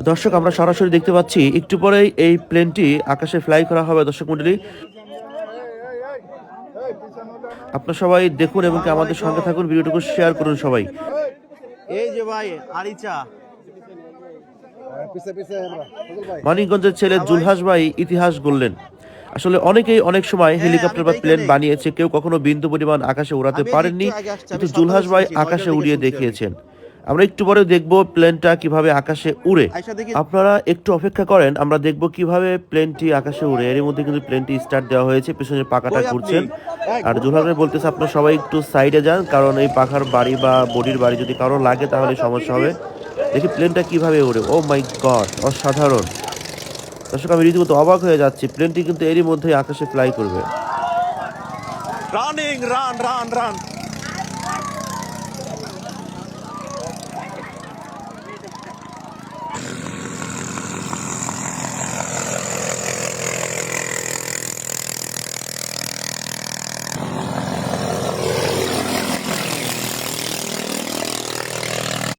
দর্শক আমরা সরাসরি দেখতে পাচ্ছি একটু পরেই এই প্লেনটি আকাশে ফ্লাই করা হবে। দর্শক মণ্ডলী, আপনারা সবাই দেখুন এবং আমাদের সঙ্গে থাকুন, ভিডিওটুকু শেয়ার করুন সবাই। এই যে ভাই আরিচা, মানিকগঞ্জের ছেলে জুলহাস ভাই ইতিহাস গড়লেন। আসলে অনেকেই অনেক সময় হেলিকপ্টার বা প্লেন বানিয়েছে, কেউ কখনো বিন্দু পরিমাণ আকাশে উড়াতে পারেননি, কিন্তু জুলহাস ভাই আকাশে উড়িয়ে দেখিয়েছেন। আমরা একটু পরে দেখব প্লেনটা কিভাবে আকাশে উড়ে। আপনারা একটু অপেক্ষা করেন, আমরা দেখব কিভাবে প্লেনটি আকাশে উড়ে। এর মধ্যে কিন্তু প্লেনটি স্টার্ট দেওয়া হয়েছে, পিছনের পাখাটা ঘুরছেন। আর জুলহাস ভাই বলতেছে আপনারা সবাই একটু সাইডে যান, কারণ এই পাখার বাড়ি বা বডির বাড়ি যদি কারো লাগে তাহলে সমস্যা হবে। দেখি প্লেনটা কিভাবে উড়ে। ও মাই গড, অসাধারণ। দর্শক আমি রীতিমতো অবাক হয়ে যাচ্ছি, প্লেনটি কিন্তু এরই মধ্যে আকাশে ফ্লাই করবে। Running run run run